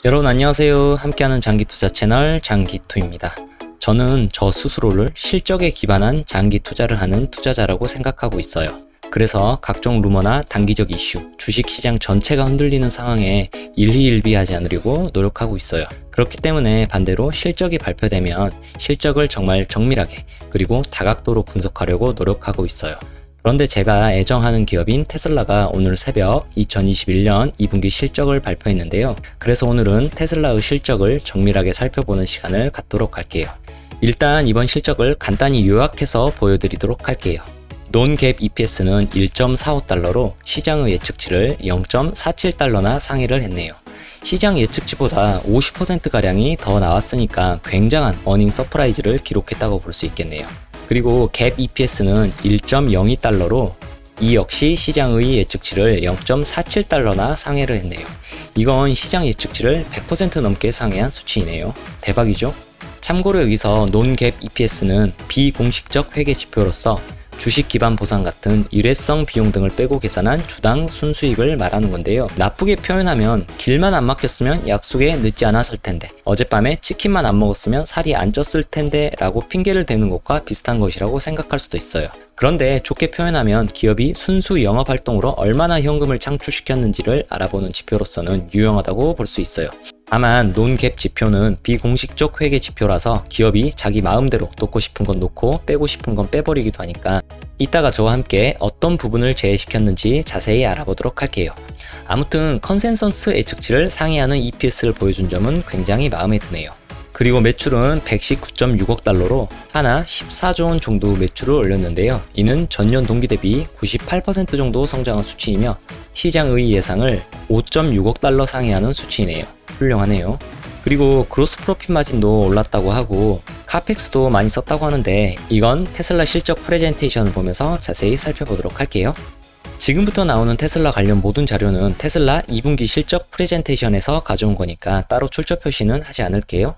여러분 안녕하세요. 함께하는 장기투자 채널 장기투입니다. 저는 저 스스로를 실적에 기반한 장기 투자를 하는 투자자라고 생각하고 있어요. 그래서 각종 루머나 단기적 이슈, 주식시장 전체가 흔들리는 상황에 일희일비하지 않으려고 노력하고 있어요. 그렇기 때문에 반대로 실적이 발표되면 실적을 정말 정밀하게 그리고 다각도로 분석하려고 노력하고 있어요. 그런데 제가 애정하는 기업인 테슬라가 오늘 새벽 2021년 2분기 실적을 발표했는데요. 그래서 오늘은 테슬라의 실적을 정밀하게 살펴보는 시간을 갖도록 할게요. 일단 이번 실적을 간단히 요약해서 보여드리도록 할게요. 논갭 EPS는 1.45달러로 시장의 예측치를 0.47달러나 상회를 했네요. 시장 예측치보다 50%가량이 더 나왔으니까 굉장한 어닝 서프라이즈를 기록했다고 볼 수 있겠네요. 그리고 갭 EPS는 1.02달러로 이 역시 시장의 예측치를 0.47달러나 상회를 했네요. 이건 시장 예측치를 100% 넘게 상회한 수치이네요. 대박이죠? 참고로 여기서 논갭 EPS는 비공식적 회계 지표로서 주식 기반 보상 같은 일회성 비용 등을 빼고 계산한 주당 순수익을 말하는 건데요. 나쁘게 표현하면 길만 안 막혔으면 약속에 늦지 않았을 텐데, 어젯밤에 치킨만 안 먹었으면 살이 안 쪘을 텐데 라고 핑계를 대는 것과 비슷한 것이라고 생각할 수도 있어요. 그런데 좋게 표현하면 기업이 순수 영업활동으로 얼마나 현금을 창출시켰는지를 알아보는 지표로서는 유용하다고 볼 수 있어요. 다만 논갭 지표는 비공식적 회계 지표라서 기업이 자기 마음대로 놓고 싶은 건 놓고 빼고 싶은 건 빼버리기도 하니까 이따가 저와 함께 어떤 부분을 제외시켰는지 자세히 알아보도록 할게요. 아무튼 컨센서스 예측치를 상회하는 EPS를 보여준 점은 굉장히 마음에 드네요. 그리고 매출은 119.6억 달러로 하나 14조 원 정도 매출을 올렸는데요. 이는 전년 동기 대비 98% 정도 성장한 수치이며 시장의 예상을 5.6억 달러 상회하는 수치이네요. 훌륭하네요. 그리고 그로스 프로핏 마진도 올랐다고 하고 카펙스도 많이 썼다고 하는데 이건 테슬라 실적 프레젠테이션을 보면서 자세히 살펴보도록 할게요. 지금부터 나오는 테슬라 관련 모든 자료는 테슬라 2분기 실적 프레젠테이션에서 가져온 거니까 따로 출처 표시는 하지 않을게요.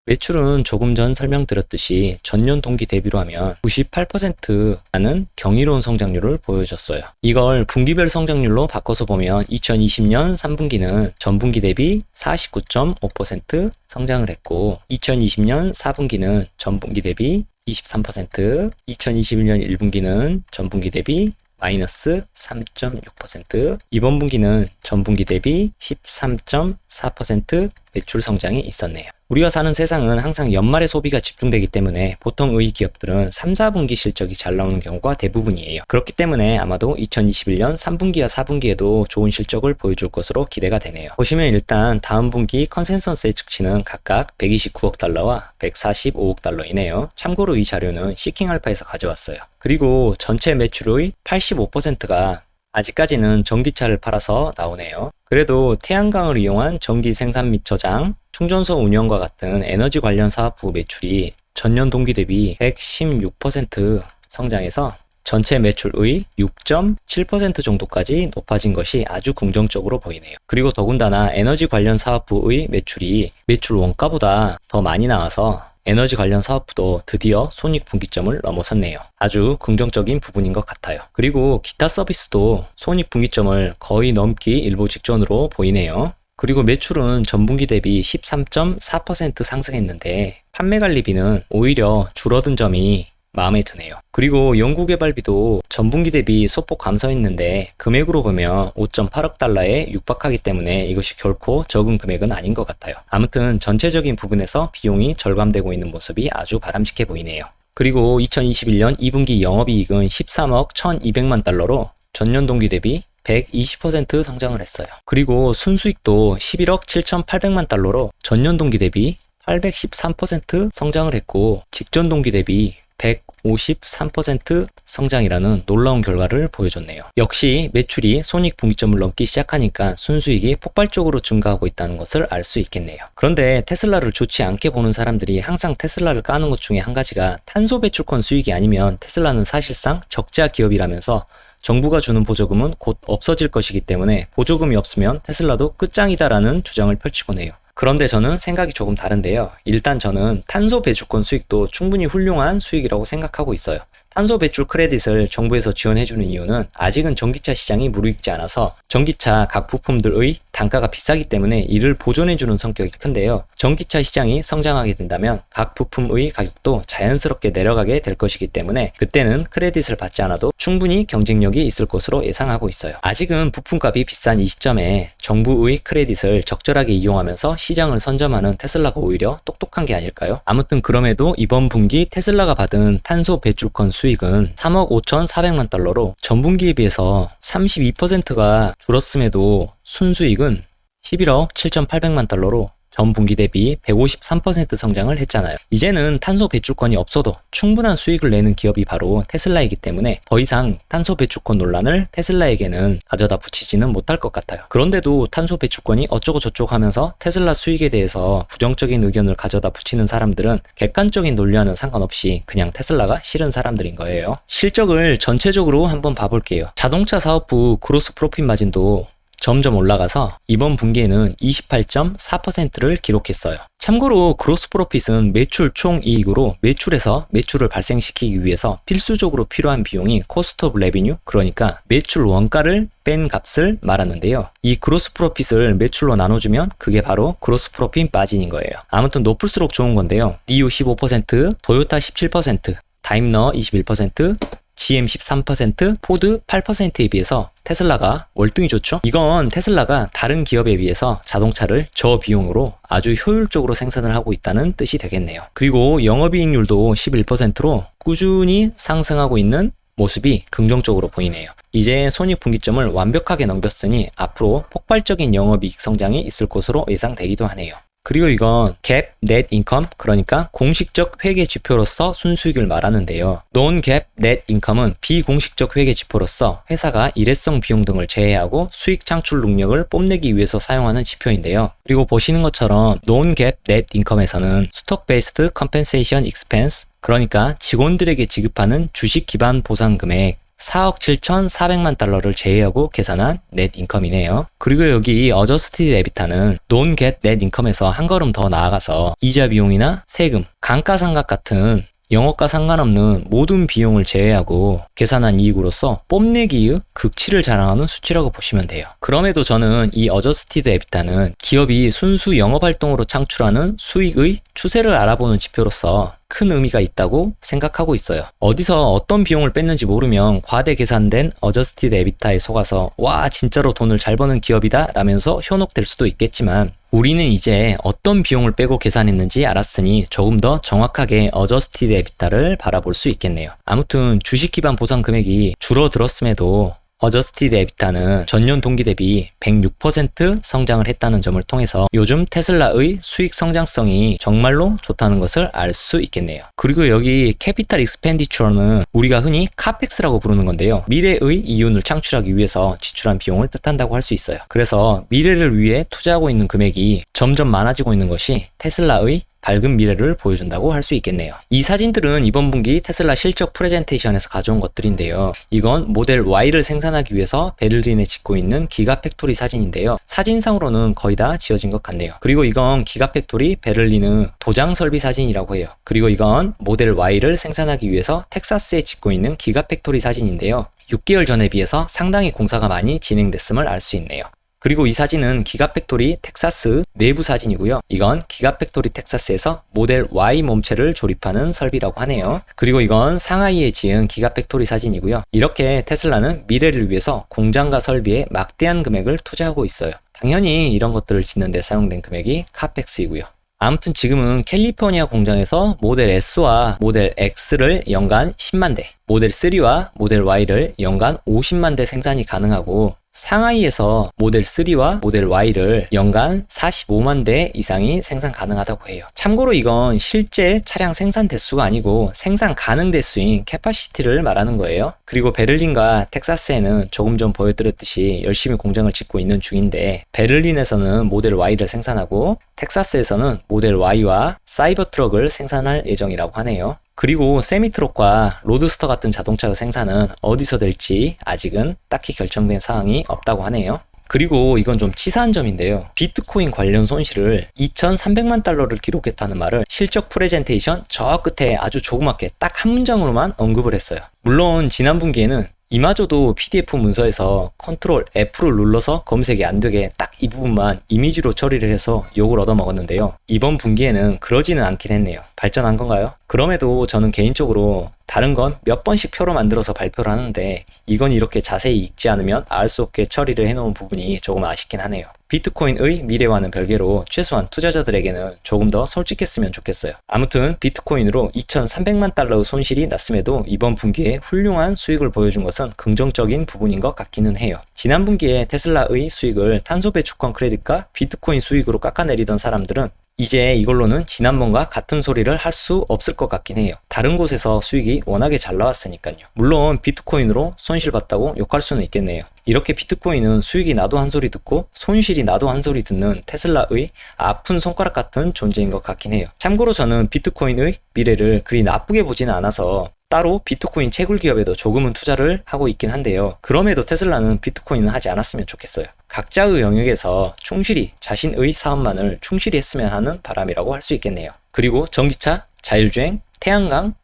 매출은 조금 전 설명드렸듯이 전년 동기 대비로 하면 98%라는 경이로운 성장률을 보여줬어요. 이걸 분기별 성장률로 바꿔서 보면 2020년 3분기는 전분기 대비 49.5% 성장을 했고 2020년 4분기는 전분기 대비 23%, 2021년 1분기는 전분기 대비 마이너스 3.6%, 이번 분기는 전분기 대비 13.4% 매출 성장이 있었네요. 우리가 사는 세상은 항상 연말에 소비가 집중되기 때문에 보통의 기업들은 3, 4분기 실적이 잘 나오는 경우가 대부분이에요. 그렇기 때문에 아마도 2021년 3분기와 4분기에도 좋은 실적을 보여줄 것으로 기대가 되네요. 보시면 일단 다음 분기 컨센서스 예측치는 각각 129억 달러와 145억 달러이네요. 참고로 이 자료는 시킹알파에서 가져왔어요. 그리고 전체 매출의 85%가 아직까지는 전기차를 팔아서 나오네요. 그래도 태양광을 이용한 전기 생산 및 저장, 충전소 운영과 같은 에너지 관련 사업부 매출이 전년 동기 대비 116% 성장해서 전체 매출의 6.7% 정도까지 높아진 것이 아주 긍정적으로 보이네요. 그리고 더군다나 에너지 관련 사업부의 매출이 매출 원가보다 더 많이 나와서 에너지 관련 사업부도 드디어 손익 분기점을 넘어섰네요. 아주 긍정적인 부분인 것 같아요. 그리고 기타 서비스도 손익 분기점을 거의 넘기 일보 직전으로 보이네요. 그리고 매출은 전분기 대비 13.4% 상승했는데 판매관리비는 오히려 줄어든 점이 마음에 드네요. 그리고 연구개발비도 전분기 대비 소폭 감소했는데 금액으로 보면 5.8억 달러에 육박하기 때문에 이것이 결코 적은 금액은 아닌 것 같아요. 아무튼 전체적인 부분에서 비용이 절감되고 있는 모습이 아주 바람직해 보이네요. 그리고 2021년 2분기 영업이익은 13억 1200만 달러로 전년 동기 대비 120% 성장을 했어요. 그리고 순수익도 11억 7800만 달러로 전년 동기 대비 813% 성장을 했고 직전 동기 대비 153% 성장이라는 놀라운 결과를 보여줬네요. 역시 매출이 손익 분기점을 넘기 시작하니까 순수익이 폭발적으로 증가하고 있다는 것을 알 수 있겠네요. 그런데 테슬라를 좋지 않게 보는 사람들이 항상 테슬라를 까는 것 중에 한 가지가 탄소 배출권 수익이 아니면 테슬라는 사실상 적자 기업이라면서 정부가 주는 보조금은 곧 없어질 것이기 때문에 보조금이 없으면 테슬라도 끝장이다라는 주장을 펼치곤 해요. 그런데 저는 생각이 조금 다른데요. 일단 저는 탄소 배출권 수익도 충분히 훌륭한 수익이라고 생각하고 있어요. 탄소 배출 크레딧을 정부에서 지원해주는 이유는 아직은 전기차 시장이 무르익지 않아서 전기차 각 부품들의 단가가 비싸기 때문에 이를 보존해주는 성격이 큰데요. 전기차 시장이 성장하게 된다면 각 부품의 가격도 자연스럽게 내려가게 될 것이기 때문에 그때는 크레딧을 받지 않아도 충분히 경쟁력이 있을 것으로 예상하고 있어요. 아직은 부품값이 비싼 이 시점에 정부의 크레딧을 적절하게 이용하면서 시장을 선점하는 테슬라가 오히려 똑똑한 게 아닐까요? 아무튼 그럼에도 이번 분기 테슬라가 받은 탄소 배출권 수익은 3억 5,400만 달러로 전분기에 비해서 32%가 줄었음에도 순수익은 11억 7,800만 달러로 전 분기 대비 153% 성장을 했잖아요. 이제는 탄소 배출권이 없어도 충분한 수익을 내는 기업이 바로 테슬라이기 때문에 더 이상 탄소 배출권 논란을 테슬라에게는 가져다 붙이지는 못할 것 같아요. 그런데도 탄소 배출권이 어쩌고 저쩌고 하면서 테슬라 수익에 대해서 부정적인 의견을 가져다 붙이는 사람들은 객관적인 논리와는 상관없이 그냥 테슬라가 싫은 사람들인 거예요. 실적을 전체적으로 한번 봐볼게요. 자동차 사업부 그로스 프로핏 마진도 점점 올라가서 이번 분기에는 28.4%를 기록했어요. 참고로 그로스 프로핏은 매출 총 이익으로 매출에서 매출을 발생시키기 위해서 필수적으로 필요한 비용이 코스트 오브 레비뉴, 그러니까 매출 원가를 뺀 값을 말하는데요. 이 그로스 프로핏을 매출로 나눠주면 그게 바로 그로스 프로핏 마진인 거예요. 아무튼 높을수록 좋은 건데요. NIO 15%, 토요타 17%, 다임러 21%, GM 13%, 포드 8%에 비해서 테슬라가 월등히 좋죠? 이건 테슬라가 다른 기업에 비해서 자동차를 저비용으로 아주 효율적으로 생산을 하고 있다는 뜻이 되겠네요. 그리고 영업이익률도 11%로 꾸준히 상승하고 있는 모습이 긍정적으로 보이네요. 이제 손익분기점을 완벽하게 넘겼으니 앞으로 폭발적인 영업이익 성장이 있을 것으로 예상되기도 하네요. 그리고 이건 GAAP Net Income, 그러니까 공식적 회계 지표로서 순수익을 말하는데요. Non-GAAP Net Income은 비공식적 회계 지표로서 회사가 일회성 비용 등을 제외하고 수익 창출 능력을 뽐내기 위해서 사용하는 지표인데요. 그리고 보시는 것처럼 Non-GAAP Net Income에서는 Stock-Based Compensation Expense, 그러니까 직원들에게 지급하는 주식 기반 보상 금액 4억 7,400만 달러를 제외하고 계산한 넷 인컴이네요. 그리고 여기 어저스티드 에비타는 논-갭 넷 인컴에서 한 걸음 더 나아가서 이자 비용이나 세금, 감가상각 같은 영업과 상관없는 모든 비용을 제외하고 계산한 이익으로서 뽐내기의 극치를 자랑하는 수치라고 보시면 돼요. 그럼에도 저는 이 어저스티드 에비타는 기업이 순수 영업활동으로 창출하는 수익의 추세를 알아보는 지표로서 큰 의미가 있다고 생각하고 있어요. 어디서 어떤 비용을 뺐는지 모르면 과대 계산된 어저스티드 에비타에 속아서 와 진짜로 돈을 잘 버는 기업이다 라면서 현혹될 수도 있겠지만 우리는 이제 어떤 비용을 빼고 계산했는지 알았으니 조금 더 정확하게 어저스티드 에비타를 바라볼 수 있겠네요. 아무튼 주식 기반 보상 금액이 줄어들었음에도 어저스티드 에비타는 전년 동기 대비 106% 성장을 했다는 점을 통해서 요즘 테슬라의 수익 성장성이 정말로 좋다는 것을 알 수 있겠네요. 그리고 여기 캐피탈 익스펜디처는 우리가 흔히 카펙스라고 부르는 건데요. 미래의 이윤을 창출하기 위해서 지출한 비용을 뜻한다고 할 수 있어요. 그래서 미래를 위해 투자하고 있는 금액이 점점 많아지고 있는 것이 테슬라의 밝은 미래를 보여준다고 할 수 있겠네요. 이 사진들은 이번 분기 테슬라 실적 프레젠테이션에서 가져온 것들인데요. 이건 모델 Y를 생산하기 위해서 베를린에 짓고 있는 기가팩토리 사진인데요. 사진상으로는 거의 다 지어진 것 같네요. 그리고 이건 기가팩토리 베를린의 도장 설비 사진이라고 해요. 그리고 이건 모델 Y를 생산하기 위해서 텍사스에 짓고 있는 기가팩토리 사진인데요. 6개월 전에 비해서 상당히 공사가 많이 진행됐음을 알 수 있네요. 그리고 이 사진은 기가팩토리 텍사스 내부 사진이고요. 이건 기가팩토리 텍사스에서 모델 Y 몸체를 조립하는 설비라고 하네요. 그리고 이건 상하이에 지은 기가팩토리 사진이고요. 이렇게 테슬라는 미래를 위해서 공장과 설비에 막대한 금액을 투자하고 있어요. 당연히 이런 것들을 짓는 데 사용된 금액이 카펙스이고요. 아무튼 지금은 캘리포니아 공장에서 모델 S와 모델 X를 연간 10만 대, 모델 3와 모델 Y를 연간 50만 대 생산이 가능하고 상하이에서 모델 3와 모델 Y를 연간 45만 대 이상이 생산 가능하다고 해요. 참고로 이건 실제 차량 생산 대수가 아니고 생산 가능 대수인 캐파시티를 말하는 거예요. 그리고 베를린과 텍사스에는 조금 전 보여드렸듯이 열심히 공장을 짓고 있는 중인데 베를린에서는 모델 Y를 생산하고 텍사스에서는 모델 Y와 사이버 트럭을 생산할 예정이라고 하네요. 그리고 세미트럭과 로드스터 같은 자동차의 생산은 어디서 될지 아직은 딱히 결정된 사항이 없다고 하네요. 그리고 이건 좀 치사한 점인데요. 비트코인 관련 손실을 2,300만 달러를 기록했다는 말을 실적 프레젠테이션 저 끝에 아주 조그맣게 딱 한 문장으로만 언급을 했어요. 물론 지난 분기에는 이마저도 PDF 문서에서 컨트롤 F를 눌러서 검색이 안 되게 딱 이 부분만 이미지로 처리를 해서 욕을 얻어먹었는데요. 이번 분기에는 그러지는 않긴 했네요. 발전한 건가요? 그럼에도 저는 개인적으로 다른 건 몇 번씩 표로 만들어서 발표를 하는데 이건 이렇게 자세히 읽지 않으면 알 수 없게 처리를 해놓은 부분이 조금 아쉽긴 하네요. 비트코인의 미래와는 별개로 최소한 투자자들에게는 조금 더 솔직했으면 좋겠어요. 아무튼 비트코인으로 2,300만 달러의 손실이 났음에도 이번 분기에 훌륭한 수익을 보여준 것은 긍정적인 부분인 것 같기는 해요. 지난 분기에 테슬라의 수익을 탄소 배출권 크레딧과 비트코인 수익으로 깎아내리던 사람들은 이제 이걸로는 지난번과 같은 소리를 할 수 없을 것 같긴 해요. 다른 곳에서 수익이 워낙에 잘 나왔으니까요. 물론 비트코인으로 손실봤다고 욕할 수는 있겠네요. 이렇게 비트코인은 수익이 나도 한 소리 듣고 손실이 나도 한 소리 듣는 테슬라의 아픈 손가락 같은 존재인 것 같긴 해요. 참고로 저는 비트코인의 미래를 그리 나쁘게 보지는 않아서 따로 비트코인 채굴 기업에도 조금은 투자를 하고 있긴 한데요. 그럼에도 테슬라는 비트코인은 하지 않았으면 좋겠어요. 각자의 영역에서 충실히 자신의 사업만을 충실히 했으면 하는 바람이라고 할 수 있겠네요. 그리고 전기차, 자율주행, 태양광,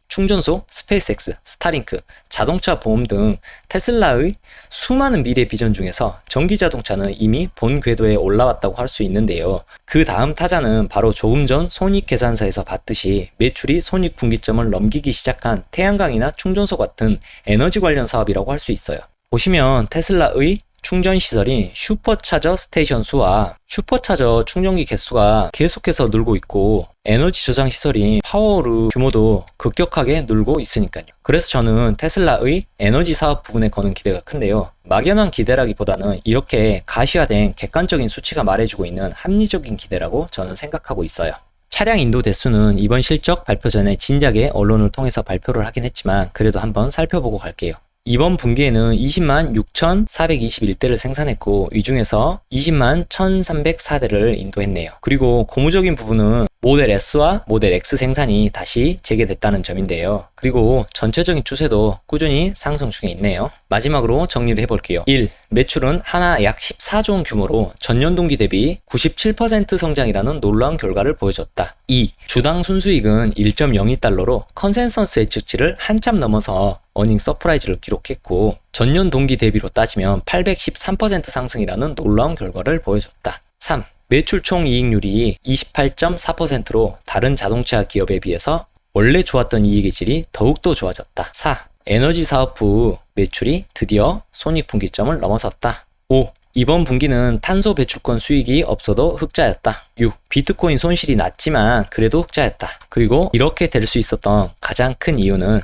충전소, 스페이스X, 스타링크, 자동차 보험 등 테슬라의 수많은 미래 비전 중에서 전기자동차는 이미 본 궤도에 올라왔다고 할 수 있는데요. 그 다음 타자는 바로 조금 전 손익계산서에서 봤듯이 매출이 손익분기점을 넘기기 시작한 태양광이나 충전소 같은 에너지 관련 사업이라고 할 수 있어요. 보시면 테슬라의 충전 시설인 슈퍼차저 스테이션 수와 슈퍼차저 충전기 개수가 계속해서 늘고 있고 에너지 저장 시설인 파워루 규모도 급격하게 늘고 있으니까요. 그래서 저는 테슬라의 에너지 사업 부분에 거는 기대가 큰데요. 막연한 기대라기보다는 이렇게 가시화된 객관적인 수치가 말해주고 있는 합리적인 기대라고 저는 생각하고 있어요. 차량 인도 대수는 이번 실적 발표 전에 진작에 언론을 통해서 발표를 하긴 했지만 그래도 한번 살펴보고 갈게요. 이번 분기에는 20만 6,421대를 생산했고 이 중에서 20만 1,304대를 인도했네요. 그리고 고무적인 부분은 모델 S와 모델 X 생산이 다시 재개됐다는 점인데요. 그리고 전체적인 추세도 꾸준히 상승 중에 있네요. 마지막으로 정리를 해볼게요. 1. 매출은 하나 약 14조 원 규모로 전년 동기 대비 97% 성장이라는 놀라운 결과를 보여줬다. 2. 주당 순수익은 1.02달러로 컨센서스 예측치를 한참 넘어서 어닝 서프라이즈를 기록했고 전년 동기 대비로 따지면 813% 상승이라는 놀라운 결과를 보여줬다. 3. 매출 총 이익률이 28.4%로 다른 자동차 기업에 비해서 원래 좋았던 이익의 질이 더욱더 좋아졌다. 4. 에너지 사업 후 매출이 드디어 손익분기점을 넘어섰다. 5. 이번 분기는 탄소 배출권 수익이 없어도 흑자였다. 6. 비트코인 손실이 났지만 그래도 흑자였다. 그리고 이렇게 될 수 있었던 가장 큰 이유는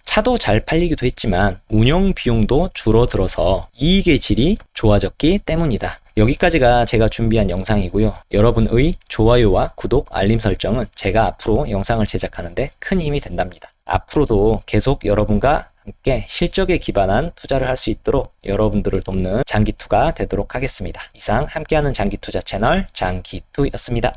차도 잘 팔리기도 했지만 운영 비용도 줄어들어서 이익의 질이 좋아졌기 때문이다. 여기까지가 제가 준비한 영상이고요. 여러분의 좋아요와 구독, 알림 설정은 제가 앞으로 영상을 제작하는데 큰 힘이 된답니다. 앞으로도 계속 여러분과 함께 실적에 기반한 투자를 할 수 있도록 여러분들을 돕는 장기투가 되도록 하겠습니다. 이상 함께하는 장기투자 채널 장기투였습니다.